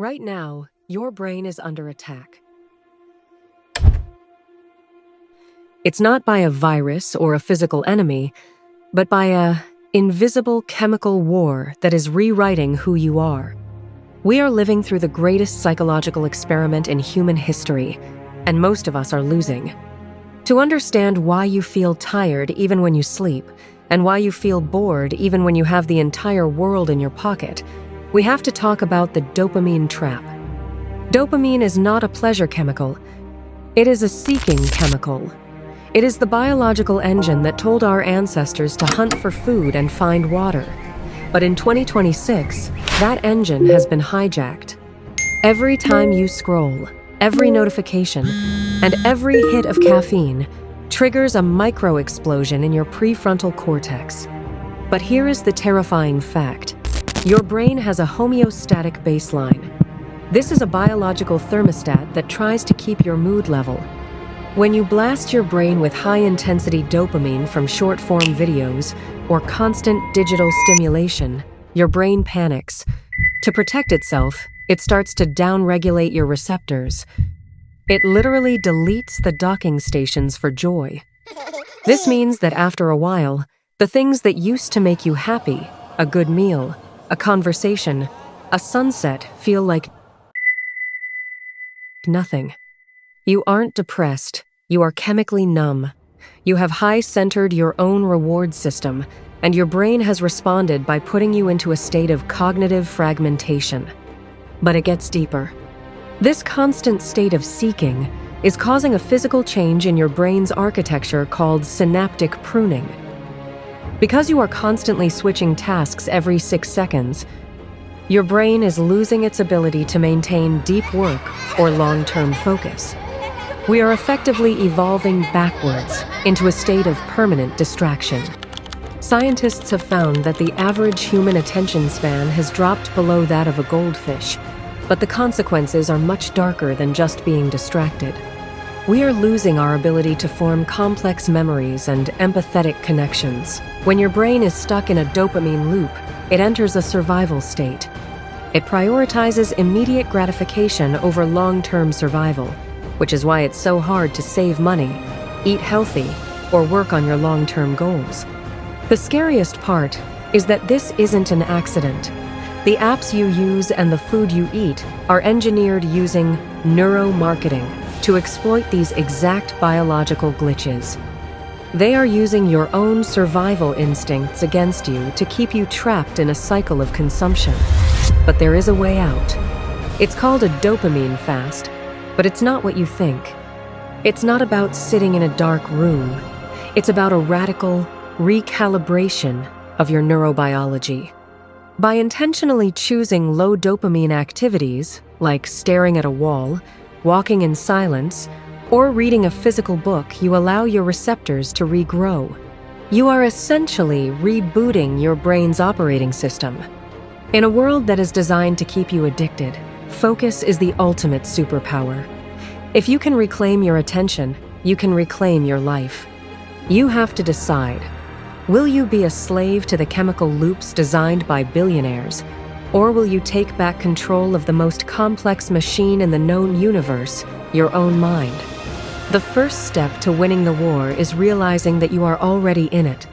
Right now, your brain is under attack. It's not by a virus or a physical enemy, but by a invisible chemical war that is rewriting who you are. We are living through the greatest psychological experiment in human history, and most of us are losing. To understand why you feel tired even when you sleep, and why you feel bored even when you have the entire world in your pocket, we have to talk about the dopamine trap. Dopamine is not a pleasure chemical. It is a seeking chemical. It is the biological engine that told our ancestors to hunt for food and find water. But in 2026, that engine has been hijacked. Every time you scroll, every notification, and every hit of caffeine triggers a micro-explosion in your prefrontal cortex. But here is the terrifying fact. Your brain has a homeostatic baseline. This is a biological thermostat that tries to keep your mood level. When you blast your brain with high-intensity dopamine from short-form videos or constant digital stimulation, your brain panics. To protect itself, it starts to downregulate your receptors. It literally deletes the docking stations for joy. This means that after a while, the things that used to make you happy, a good meal, a conversation, a sunset, feel like nothing. You aren't depressed, you are chemically numb. You have high-centered your own reward system, and your brain has responded by putting you into a state of cognitive fragmentation. But it gets deeper. This constant state of seeking is causing a physical change in your brain's architecture called synaptic pruning. Because you are constantly switching tasks every 6 seconds, your brain is losing its ability to maintain deep work or long-term focus. We are effectively evolving backwards into a state of permanent distraction. Scientists have found that the average human attention span has dropped below that of a goldfish, but the consequences are much darker than just being distracted. We are losing our ability to form complex memories and empathetic connections. When your brain is stuck in a dopamine loop, it enters a survival state. It prioritizes immediate gratification over long-term survival, which is why it's so hard to save money, eat healthy, or work on your long-term goals. The scariest part is that this isn't an accident. The apps you use and the food you eat are engineered using neuromarketing to exploit these exact biological glitches. They are using your own survival instincts against you to keep you trapped in a cycle of consumption. But there is a way out. It's called a dopamine fast, but it's not what you think. It's not about sitting in a dark room. It's about a radical recalibration of your neurobiology. By intentionally choosing low dopamine activities, like staring at a wall, walking in silence, or reading a physical book, you allow your receptors to regrow. You are essentially rebooting your brain's operating system. In a world that is designed to keep you addicted, focus is the ultimate superpower. If you can reclaim your attention, you can reclaim your life. You have to decide. Will you be a slave to the chemical loops designed by billionaires, or will you take back control of the most complex machine in the known universe, your own mind? The first step to winning the war is realizing that you are already in it.